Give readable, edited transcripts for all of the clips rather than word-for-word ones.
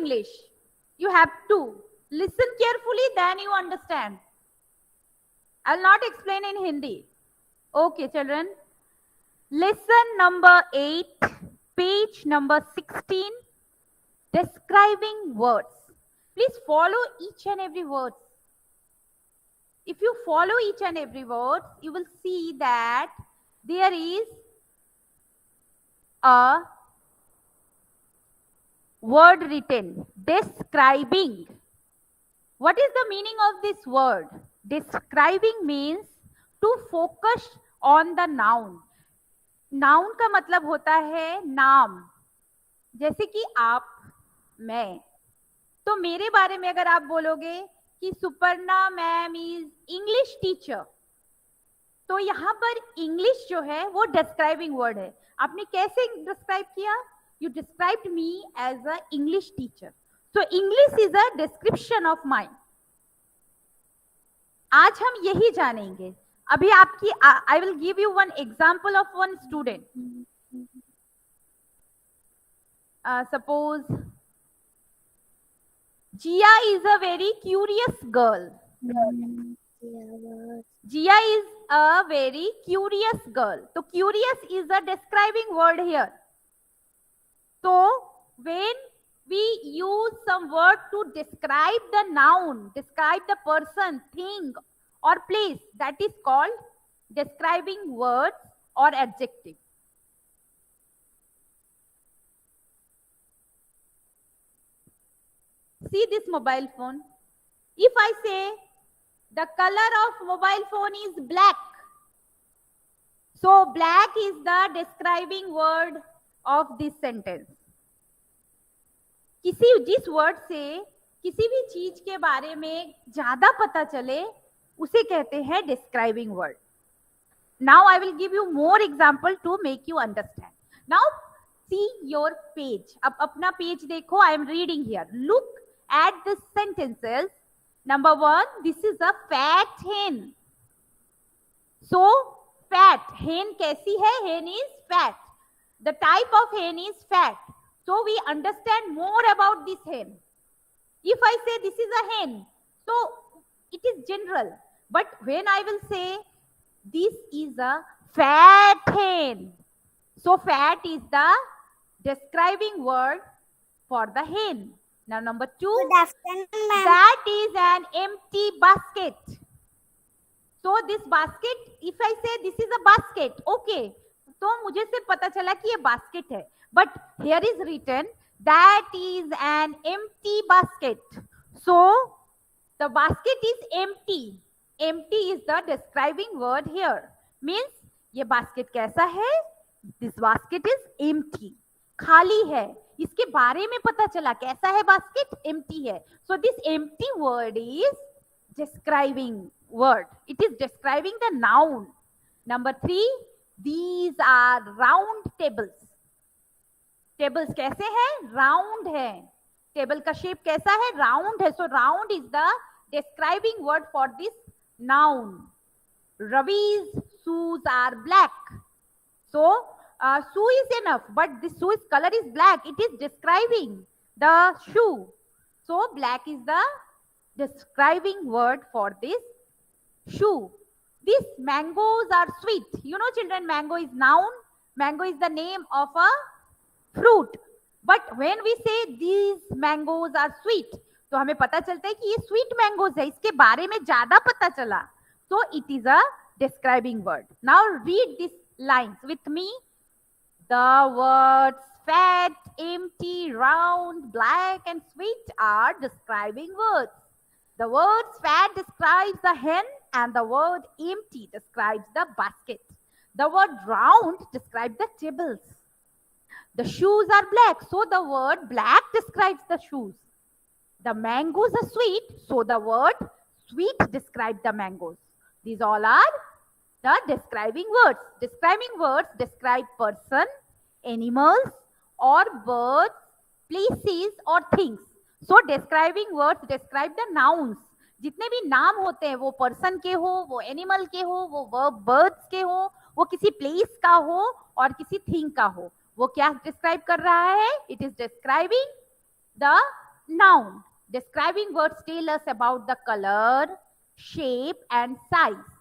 English. You have to listen carefully, then you understand. I'll not explain in Hindi. Okay, children. Lesson number 8, page number 16, describing words. Please follow each and every word. If you follow each and every word, you will see that there is a word written, describing. What is the meaning of this word? Describing means to focus on the noun. Noun का मतलब होता है नाम, जैसे कि आप, मैं. तो मेरे बारे में अगर आप बोलोगे कि Suparna ma'am is English teacher, तो यहाँ पर इंग्लिश जो है वो डिस्क्राइबिंग वर्ड है. आपने कैसे डिस्क्राइब किया? You described me as a English teacher. So English is a description of mind. आज हम यही जानेंगे. अभी आपकी I will give you one example of one student. Suppose Jiya is a very curious girl. Jiya is a very curious girl. तो curious is a describing word here. तो when we use some word to describe the noun, describe the person, thing or place, that is called describing words or adjective. See this mobile phone. If I say the color of mobile phone is black, so black is the describing word of this sentence. जिस word से किसी भी चीज के बारे में ज्यादा पता चले उसे कहते हैं describing word. Now I will give you more example to make you understand. Now see your page. अब अपना पेज देखो. I am reading here. Look at the sentences. Number 1, this is a fat hen. So fat, hen कैसी है? Hen is fat. The type of hen is fat. So we understand more about this hen. If I say this is a hen, so it is general. But when I will say this is a fat hen, so fat is the describing word for the hen. Now number 2, that is an empty basket. So this basket, if I say this is a basket, okay, तो मुझे से पता चला कि ये basket है. But here is written that is an empty basket. So the basket is empty. Empty is the describing word here. Means ये basket कैसा है? This basket is empty. खाली है. इसके बारे में पता चला कैसा है basket? Empty है. So this empty word is describing word. It is describing the noun. Number 3, these are round tables. Tables कैसे हैं? राउंड है. टेबल का शेप कैसा है? राउंड है. So round is the describing word for this noun. Ravi's shoes are black. So shoe is enough, but this shoe is colour is black. It is describing the shoe. So black is the describing word for this shoe. These mangoes are sweet. You know children, mango is noun. Mango is the name of a fruit. But when we say these mangoes are sweet, तो हमें पता चलता है कि ये sweet mangoes है. इसके बारे में ज्यादा पता चला. So it is a describing word. Now read these lines with me. The words fat, empty, round, black and sweet are describing words. The word fat describes the hen and the word empty describes the basket. The word round describes the tables. The shoes are black, so the word black describes the shoes. The mangoes are sweet, so the word sweet describes the mangoes. These all are the describing words. Describing words describe person, animals or birds, places or things. So describing words describe the nouns. जितने भी नाम होते हैं वो person के हो, वो animal के हो, वो बर्ड्स के हो, वो किसी प्लेस का हो और किसी थिंग का हो, वो क्या डिस्क्राइब कर रहा है? It is describing the Noun. Describing words tell us about the color, shape and size.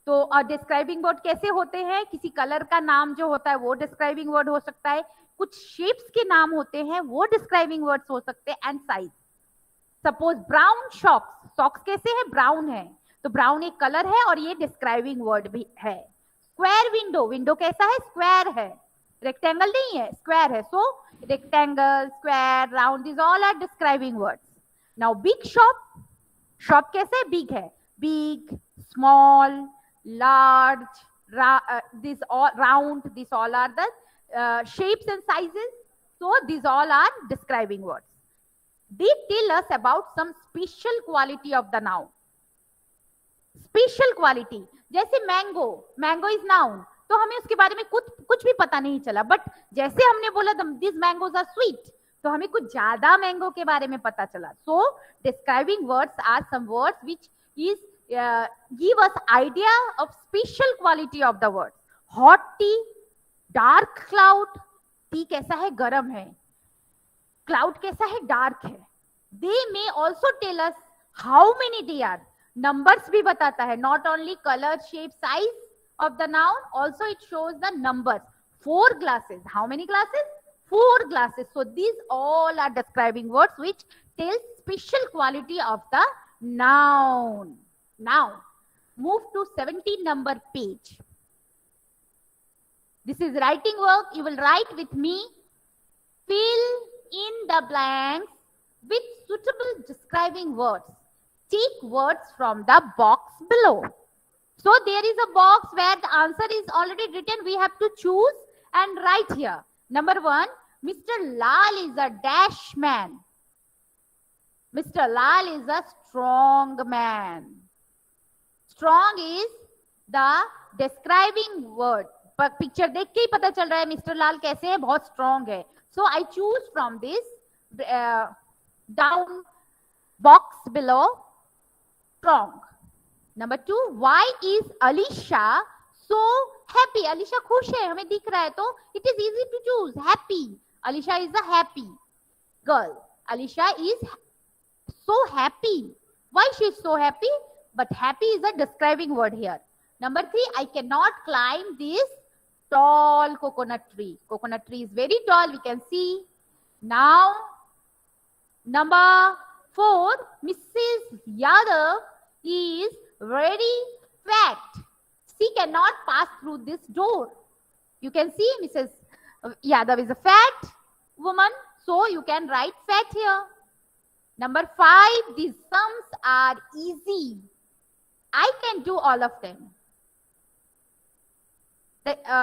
तो डिस्क्राइबिंग वर्ड कैसे होते हैं? किसी कलर का नाम जो होता है वो डिस्क्राइबिंग वर्ड हो सकता है, कुछ शेप्स के नाम होते हैं वो डिस्क्राइबिंग वर्ड्स हो सकते हैं, and size. Suppose brown socks. Socks कैसे है? ब्राउन है, तो ब्राउन एक कलर है और ये डिस्क्राइबिंग वर्ड भी है. Square window. विंडो कैसा है? स्क्वायर है, रेक्टेंगल नहीं है, स्क्वायर है. So rectangle, square, round, this all are describing words. Now big shop. Shop कैसे? बिग है. Big, small, large, this all round, these all are the shapes and sizes. So these all are describing words. They tell us about some special quality of the noun. Special quality, जैसे mango. Mango is noun, तो हमें उसके बारे में कुछ भी पता नहीं चला, बट जैसे हमने बोला these mangoes are sweet, तो हमें कुछ ज्यादा मैंगो के बारे में पता चला. So describing words are some words which is give us idea of special quality of the word. Hot tea, dark cloud. T कैसा है? गरम है. Cloud कैसा है? dark है. They may also tell us how many they are. Numbers भी बताता है, not only color, shape, size of the noun, also it shows the numbers. 4 glasses. How many glasses? 4 glasses. So these all are describing words which tell special quality of the noun. Now, move to 17 number page. This is writing work. You will write with me. Fill in the blanks with suitable describing words. Take words from the box below. So there is a box where the answer is already written. We have to choose and write here. Number 1, Mr. Lal is a dash man. Mr. Lal is a strong man. Strong is the describing word. Picture देख के ही पता चल रहा है mister लाल कैसे है, बहुत strong है. So I choose from this down box below strong. Number 2, why is Alisha so happy? Alisha खुश है, हमें दिख रहा है, तो it is easy to choose happy. Alisha is a happy girl. Alisha is so happy. Why she is so happy? But happy is a describing word here. Number 3, I cannot climb this tall coconut tree. Coconut tree is very tall, we can see. Now, number 4, Mrs. Yadav is very fat. She cannot pass through this door. You can see Mrs. Yadav is a fat woman, so you can write fat here. Number 5, these sums are easy. I can do all of them.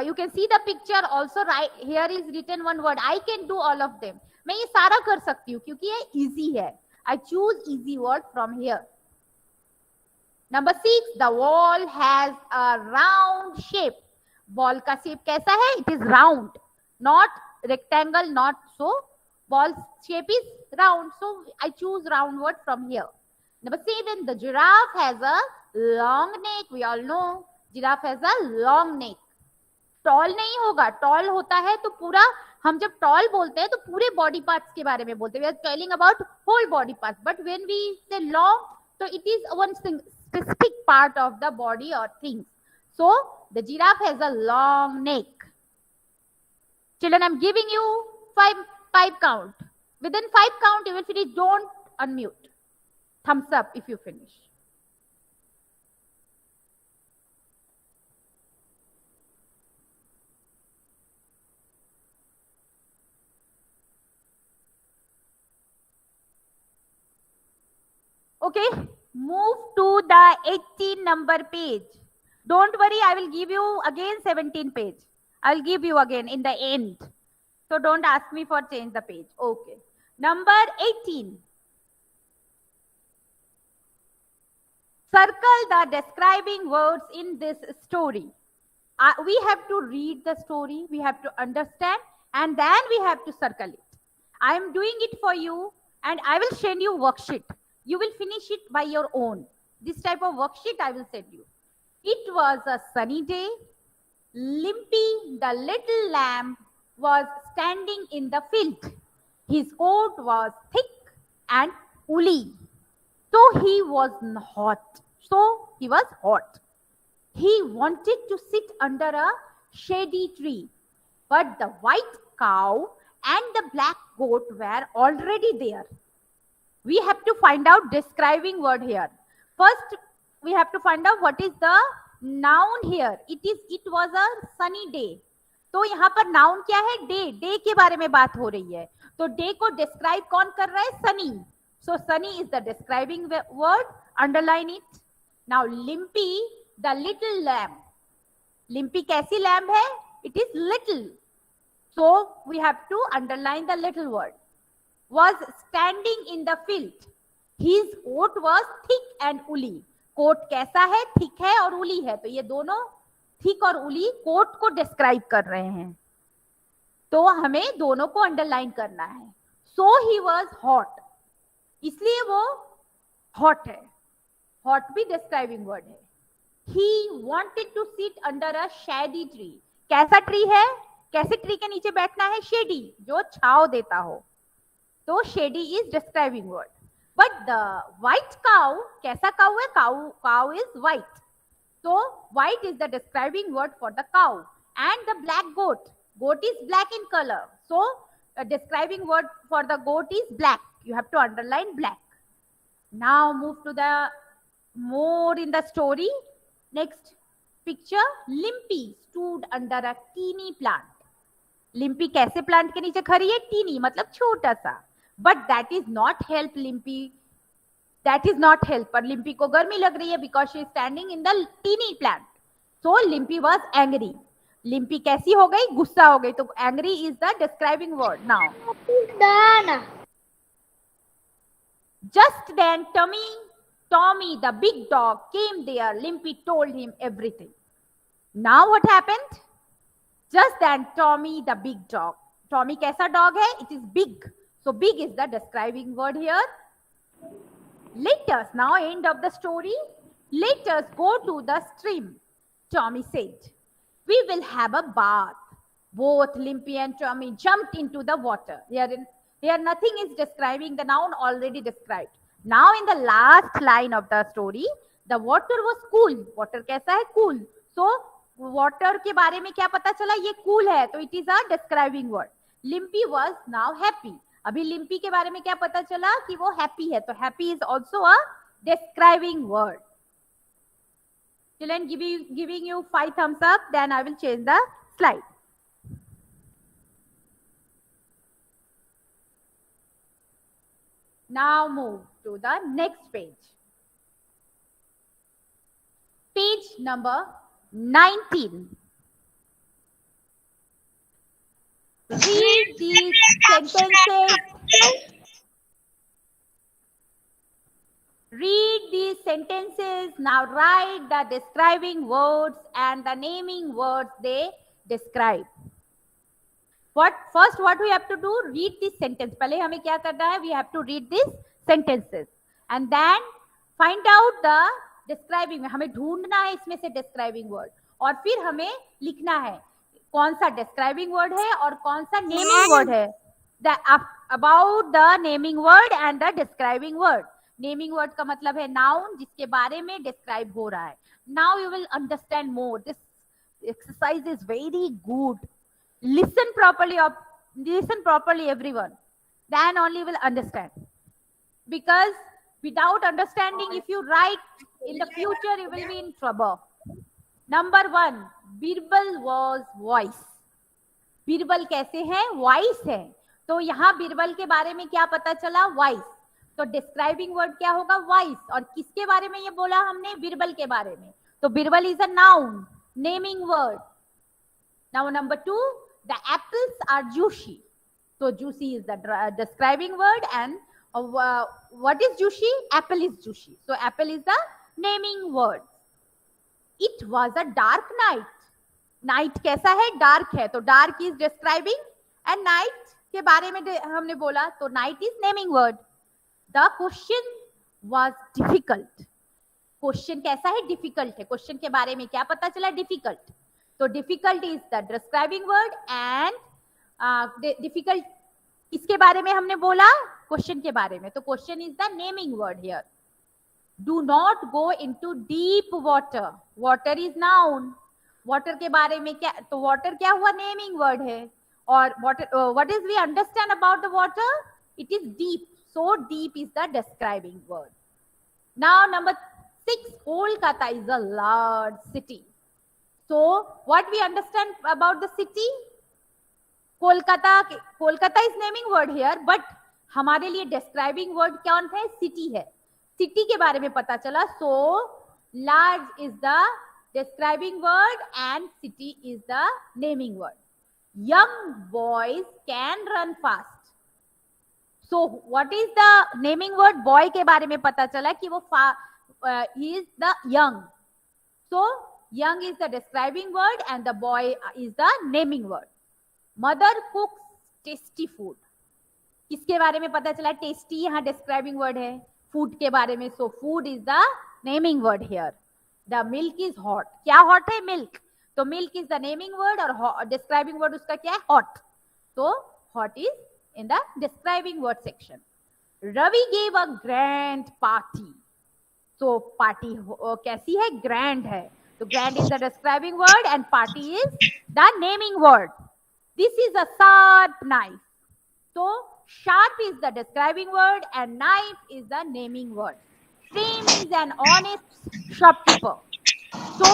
You can see the picture also, right? Here is written one word. I can do all of them. मैं ये सारा कर सकती हूँ क्योंकि ये easy है. I choose easy word from here. Number 6, the wall has a round shape. Ball का shape कैसा है? It is round, not rectangle, not so. Ball shape is round, so I choose round word from here. Number 7, the giraffe has a long neck. We all know giraffe has a long neck. Tall नहीं होगा, tall होता है तो पूरा, हम जब tall बोलते हैं तो पूरे body parts के बारे में बोलते हैं. We are telling about whole body parts. But when we say long, so it is one specific part of the body or things. So the giraffe has a long neck. Children, I'm giving you five count. Within 5 count, you will finish. Don't unmute. Thumbs up if you finish. Okay, move to the 18 number page. Don't worry, I will give you again 17 page. I will give you again in the end. So don't ask me for change the page. Okay. Number 18. Circle the describing words in this story. We have to read the story, we have to understand, and then we have to circle it. I am doing it for you, and I will send you worksheet. You will finish it by your own. This type of worksheet I will send you. It was a sunny day. Limpy, the little lamb, was standing in the field. His coat was thick and woolly. So he was hot. He wanted to sit under a shady tree, but the white cow and the black goat were already there. We have to find out describing word here. First, we have to find out what is the noun here. It was a sunny day. तो यहाँ पर noun क्या है? Day के बारे में बात हो रही है. तो डे को डिस्क्राइब कौन कर रहा है? Sunny. So sunny is the describing word. Underline it. Now Limpy, the little lamb. Limpy कैसी lamb है? It is little. So we have to underline the little word. Was standing in the field. His coat was thick and woolly. Coat कैसा है? Thick है और उली है. तो ये दोनों थिक और उली कोट को डिस्क्राइब कर रहे हैं. तो हमें दोनों को अंडरलाइन करना है. So he was hot. इसलिए वो हॉट है. हॉट भी डिस्क्राइबिंग वर्ड है. He wanted to sit under a shady tree. कैसा ट्री है? कैसे ट्री के नीचे बैठना है? शेडी, जो छाव देता हो. तो shady is describing word. But the white cow, कैसा काउ है? Cow is white. तो white is the describing word for the cow. And the black goat is black in colour. So describing word for the goat is black. You have to underline black. Now move to the more in the story. Next picture. Limpy stood under a teeny plant. Limpy कैसे plant के नीचे खड़ी है? Tiny मतलब छोटा सा. But that is not help Limpy. That is not help. पर Limpy को गर्मी लग रही है because she is standing in the teeny plant. So Limpy was angry. Limpy कैसी हो गई? गुस्सा हो गई. तो angry is the describing word. Now just then Tommy the big dog came there. Limpy told him everything. Now what happened? Just then Tommy the big dog. Tommy कैसा dog है? It is big. So big is the describing word here. Let us, now end of the story. Let us go to the stream. Tommy said. We will have a bath. Both Limpy and Tommy jumped into the water. Here nothing is describing the noun already described. Now in the last line of the story, the water was cool. Water कैसा है? Cool. So water के बारे में क्या पता चला? ये cool है. तो it is a describing word. Limpy was now happy. अभी Limpy के बारे में क्या पता चला? कि वो happy है. तो happy is also a describing word. Children, giving you 5 thumbs up, then I will change the slide. Now move to the next page. Page number 19. Read these sentences. Read these sentences. Now write the describing words and the naming words they describe. First what we have to do? Read this sentence. पहले हमें क्या करना है? We have to read these sentences and then find out the describing. हमें ढूंढना है इसमें से describing word और फिर हमें लिखना है कौन सा describing word है और कौन सा naming word है. About the naming word and the describing word. Naming word का मतलब है नाउन जिसके बारे में डिस्क्राइब हो रहा है. Now you will understand more. This exercise is very good. Listen properly everyone, then only will understand. Because without understanding if you write in the future you will be in trouble. Number 1, Birbal was wise. Birbal कैसे है? Voice है. तो यहाँ बीरबल के बारे में क्या पता चला? वॉइस. तो डिस्क्राइबिंग वर्ड क्या होगा? वॉइस. और किसके बारे में ये बोला हमने? बीरबल के बारे में. तो Birbal is a noun, naming word. Now number 2, the apples are juicy. तो juicy is the describing word and what is juicy? Apple is juicy. So apple is the naming word. It was a dark night. Night कैसा है? Dark है. तो dark is describing and night के बारे में हमने बोला तो night is naming word. The question was difficult. क्वेश्चन कैसा है? डिफिकल्ट है. क्वेश्चन के बारे में क्या पता चला? डिफिकल्ट. तो difficult is the describing word and difficult इसके बारे में हमने बोला क्वेश्चन के बारे में, तो question is the naming word here. Do not go into deep water. Water is noun. Water के बारे में क्या, तो वाटर क्या हुआ, नेमिंग वर्ड है. और water, what is we understand about the water, it is deep. So deep is the describing word. Now number 6, Kolkata is a large city. So what we understand about the city, Kolkata is naming word here, but हमारे लिए describing word कौन है, city है. City के बारे में पता चला. So large is the describing word and city is the naming word. Young boys can run fast. So what is the naming word, boy के बारे में पता चला कि वो he is the young. So young is the describing word and the boy is the naming word. Mother cooks tasty food. किसके बारे में पता चला, tasty यहाँ describing word है, food के बारे में. So food is the naming word here. The milk is hot. क्या hot है, milk. तो milk is the naming word और describing word उसका क्या है, hot. So hot is in the describing word section. Ravi gave a grand party. So party कैसी है, grand है. So grand is the describing word and party is the naming word. This is a sharp knife. So sharp is the describing word and knife is the naming word. Prem is an honest shopkeeper. So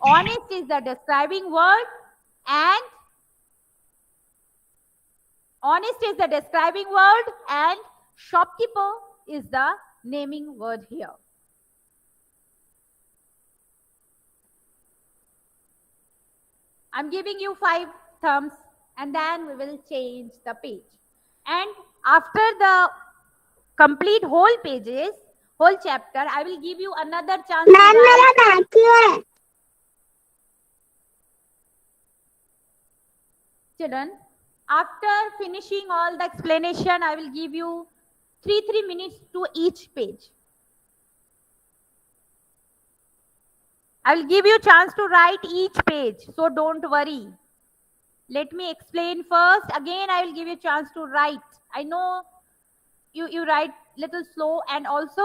honest is the describing word and shopkeeper is the naming word here. I'm giving you 5 thumbs and then we will change the page. And after the complete whole pages, whole chapter, I will give you another chance. Ma'am मेरा बाकी है. Children, after finishing all the explanation, I will give you 3 minutes to each page. I will give you a chance to write each page, so don't worry. Let me explain first. Again, I will give you a chance to write. I know you write little slow and also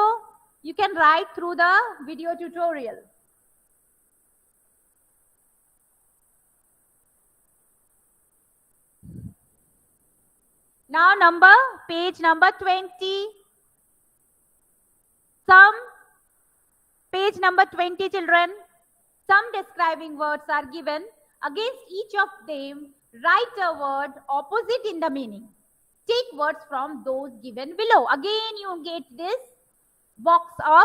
you can write through the video tutorial. Now page number 20. Page number 20, children. Some describing words are given. Against each of them, write a word opposite in the meaning. Take words from those given below. Again, you get this box of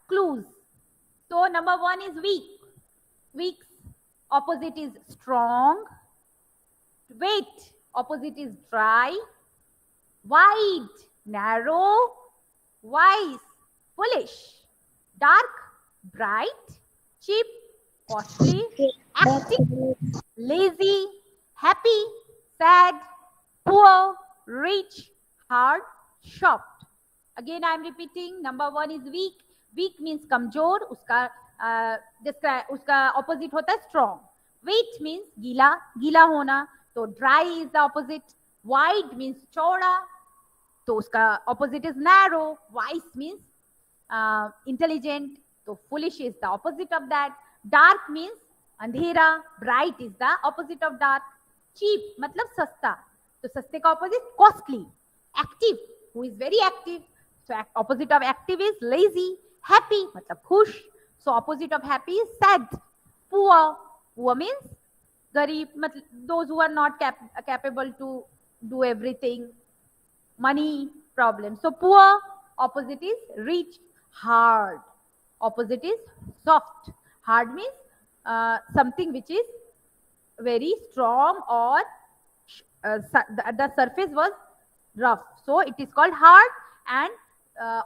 clues. So, number 1 is weak. Weak's opposite is strong. Wet, opposite is dry. Wide, narrow. Wise, foolish. Dark, bright. Cheap, costly. Active, lazy. Happy, sad. Poor, rich. Hard, soft. Again I am repeating. Number 1 is weak. Weak means कमजोर. उसका opposite होता है strong. Wet means गीला होना. तो dry is the opposite. Wide means चौड़ा. तो उसका opposite is narrow. Wise means intelligent. तो foolish is the opposite of that. Dark means अंधेरा. Bright is the opposite of dark. Cheap मतलब सस्ता. तो सस्ते का opposite costly. Active, who is very active. So opposite of active is lazy. Happy मतलब खुश. So opposite of happy is sad. Poor means गरीब, मतलब those who are not capable to do everything. Money problem. So poor, opposite is rich. Hard, opposite is soft. Hard means something which is very strong or the surface was rough. So it is called hard, and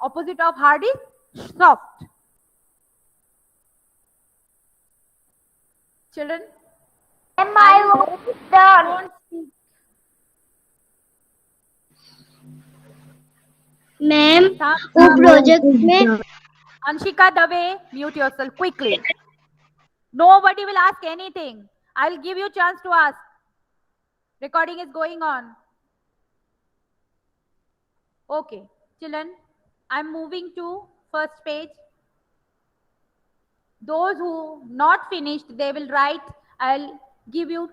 opposite of hard is soft. Children, Am I done? Ma'am वो project में Anshika Dave, mute yourself quickly. Nobody will ask anything. I will give you a chance to ask. Recording is going on. Okay, children, I'm moving to first page. Those who not finished, they will write. I'll give you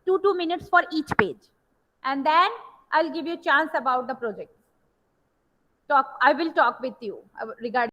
2 minutes for each page, and then I'll give you chance about the project. I will talk with you regarding